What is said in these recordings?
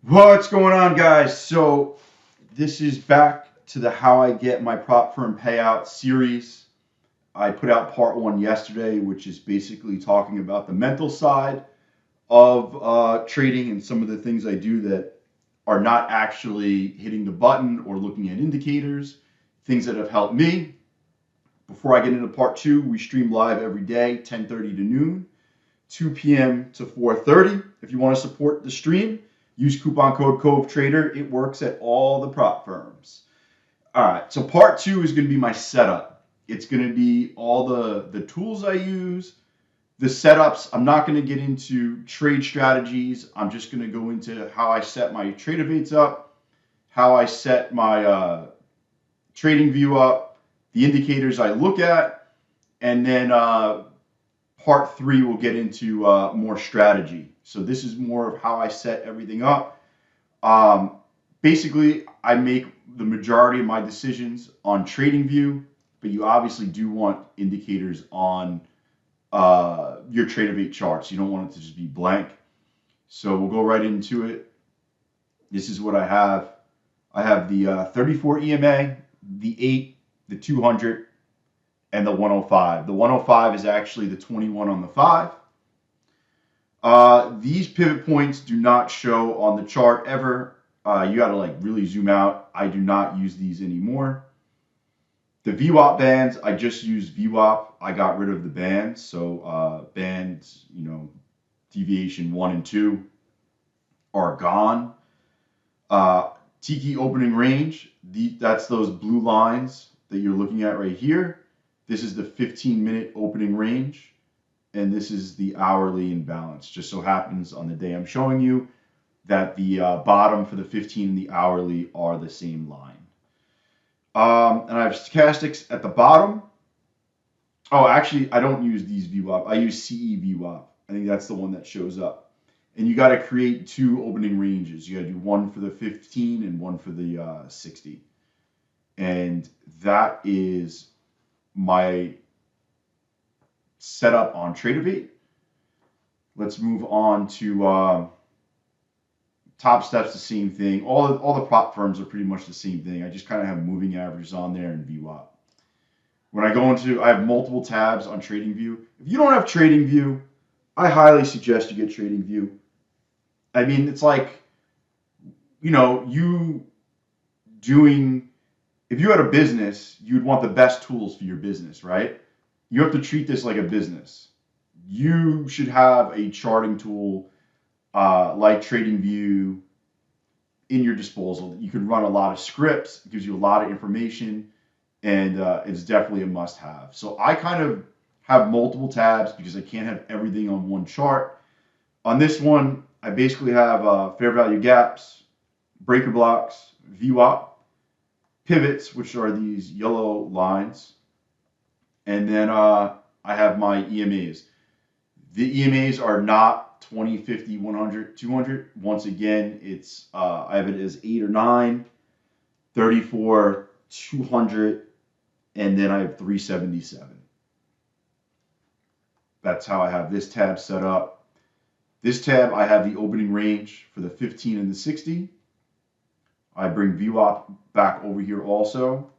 What's going on, guys? So this is back to the How I Get My Prop Firm Payout series. I put out part one yesterday, which is basically talking about the mental side of trading and some of the things I do that are not actually hitting the button or looking at indicators, things that have helped me. Before I get into part two, we stream live every day, 10:30 to noon, 2 p.m. to 4:30. If you want to support the stream, use coupon code COVETRADER. It works at all the prop firms. All right, so part two is going to be my setup. It's going to be all the tools I use, the setups. I'm not going to get into trade strategies. I'm just going to go into how I set my TradeView up, how I set my trading view up, the indicators I look at, and then part three will get into more strategy. So this is more of how I set everything up. Basically, I make the majority of my decisions on TradingView, but you obviously do want indicators on your TradeView charts. You don't want it to just be blank. So we'll go right into it. This is what I have. I have the 34 EMA, the 8, the 200, and the 105. The 105 is actually the 21 on the 5. These pivot points do not show on the chart ever. You got to like really zoom out. I do not use these anymore. The VWAP bands, I just use VWAP. I got rid of the bands. So bands, deviation 1 and 2 are gone. Tiki opening range, that's those blue lines that you're looking at right here. This is the 15-minute opening range, and this is the hourly imbalance. Just so happens on the day I'm showing you that the bottom for the 15 and the hourly are the same line. And I have stochastics at the bottom. Oh, actually, I don't use these VWAP. I use CE VWAP. I think that's the one that shows up. And you got to create two opening ranges. You got to do one for the 15 and one for the 60. And that is my setup on TradeView. Let's move on to Top Steps, the same thing. All the prop firms are pretty much the same thing. I just kind of have moving averages on there and VWAP. When I go into, I have multiple tabs on TradingView. If you don't have TradingView, I highly suggest you get TradingView. I mean, it's like, you doing, if you had a business, you'd want the best tools for your business, right? You have to treat this like a business. You should have a charting tool like TradingView in your disposal. You can run a lot of scripts, it gives you a lot of information, and it's definitely a must-have. So I kind of have multiple tabs because I can't have everything on one chart. On this one, I basically have fair value gaps, breaker blocks, VWAP, pivots, which are these yellow lines, and then I have my EMAs. The EMAs are not 20, 50, 100, 200. Once again, it's I have it as 8 or 9, 34, 200, and then I have 377. That's how I have this tab set up. This tab, I have the opening range for the 15 and the 60. I bring VWAP back over here also.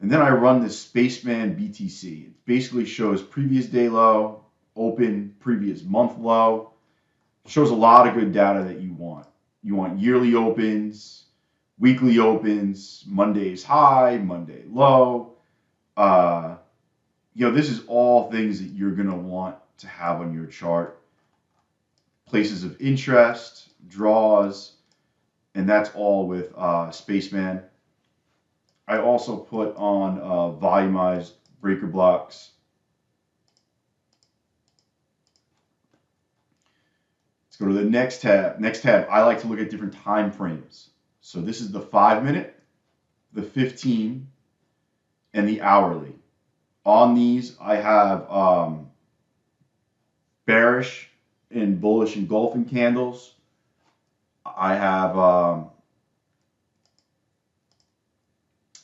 And then I run this Spaceman BTC. It basically shows previous day low, open, previous month low. It shows a lot of good data that you want. You want yearly opens, weekly opens, Monday's high, Monday low. This is all things that you're going to want to have on your chart. Places of interest, draws, and that's all with Spaceman. I also put on volumized breaker blocks. Let's go to the next tab. Next tab, I like to look at different time frames. So this is the 5-minute, the 15, and the hourly. On these, I have bearish and bullish engulfing candles. I have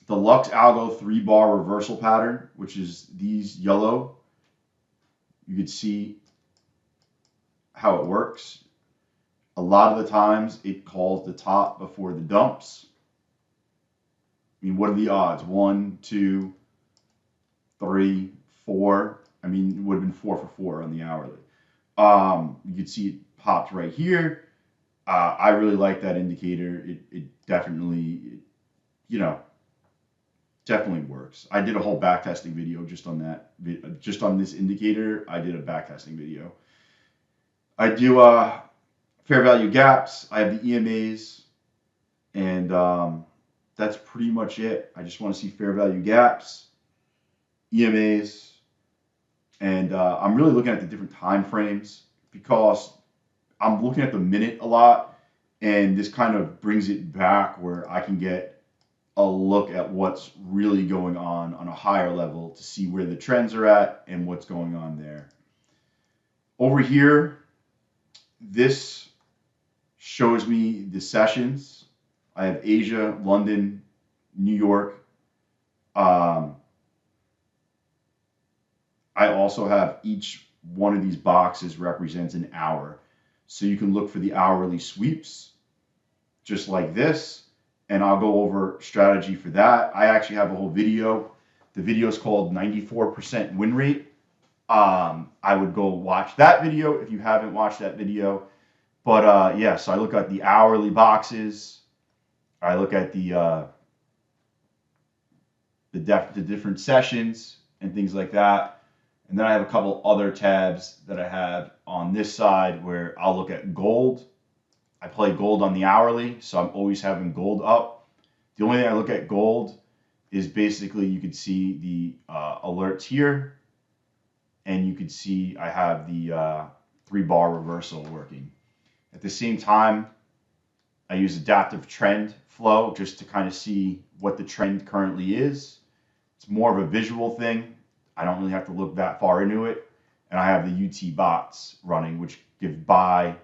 the Lux Algo 3-bar reversal pattern, which is these yellow. You can see how it works. A lot of the times it calls the top before the dumps. I mean, what are the odds? 1, 2, 3, 4. I mean, it would have been 4 for 4 on the hourly. You can see it popped right here. I really like that indicator. It definitely, you know, definitely works. I did a whole backtesting video just on that, just on this indicator. I did a backtesting video. I do fair value gaps. I have the EMAs, and that's pretty much it. I just want to see fair value gaps, EMAs, and I'm really looking at the different time frames because I'm looking at the minute a lot, and this kind of brings it back where I can get a look at what's really going on a higher level to see where the trends are at and what's going on there. Over here, this shows me the sessions. I have Asia, London, New York. I also have each one of these boxes represents an hour. So you can look for the hourly sweeps, just like this, and I'll go over strategy for that. I actually have a whole video. The video is called 94% win rate. I would go watch that video if you haven't watched that video. But yeah, so I look at the hourly boxes. I look at the different sessions and things like that. And then I have a couple other tabs that I have on this side where I'll look at gold. I play gold on the hourly, so I'm always having gold up. The only thing I look at gold is basically you could see the alerts here, and you could see I have the 3-bar reversal working. At the same time, I use adaptive trend flow just to kind of see what the trend currently is. It's more of a visual thing. I don't really have to look that far into it. And I have the UT bots running, which give buy,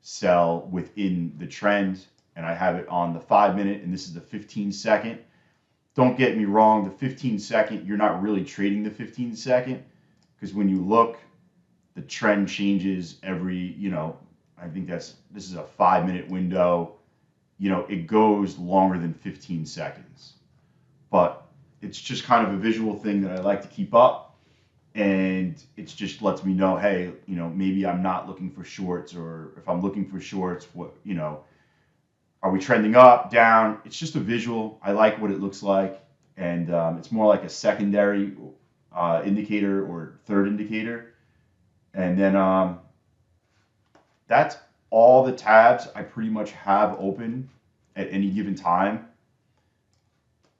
sell within the trend. And I have it on the 5-minute, and this is the 15-second. Don't get me wrong, the 15-second, you're not really trading the 15-second, because when you look, the trend changes every, I think this is a 5-minute window. It goes longer than 15 seconds. But it's just kind of a visual thing that I like to keep up. And it just lets me know, hey, maybe I'm not looking for shorts, or if I'm looking for shorts, are we trending up, down? It's just a visual. I like what it looks like. And it's more like a secondary indicator or third indicator. And then that's all the tabs I pretty much have open at any given time.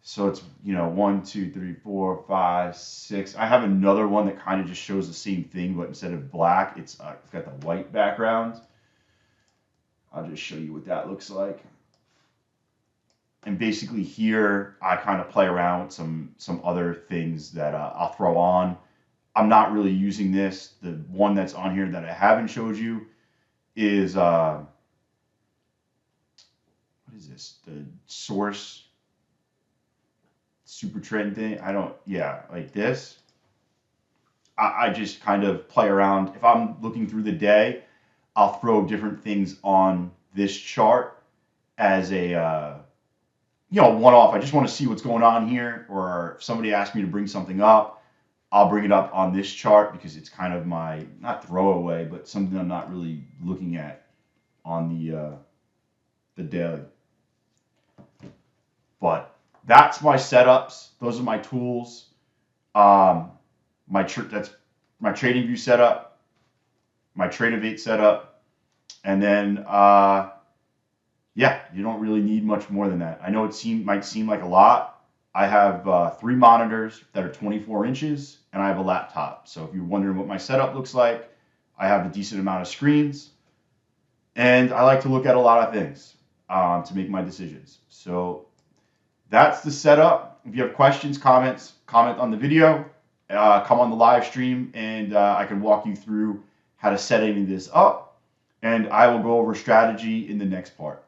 So it's, 1, 2, 3, 4, 5, 6. I have another one that kind of just shows the same thing, but instead of black, it's got the white background. I'll just show you what that looks like. And basically here, I kind of play around with some other things that I'll throw on. I'm not really using this. The one that's on here that I haven't showed you is, what is this? The source super trend thing. Like this. I just kind of play around. If I'm looking through the day, I'll throw different things on this chart as a, one-off. I just want to see what's going on here, or if somebody asks me to bring something up, I'll bring it up on this chart because it's kind of my, not throwaway, but something I'm not really looking at on the daily. But that's my setups. Those are my tools. That's my TradingView setup, my Tradingview setup, and then yeah, you don't really need much more than that. I know it might seem like a lot. I have 3 monitors that are 24 inches, and I have a laptop. So if you're wondering what my setup looks like, I have a decent amount of screens, and I like to look at a lot of things to make my decisions. So that's the setup. If you have questions, comments, comment on the video, come on the live stream, and I can walk you through how to set any of this up, and I will go over strategy in the next part.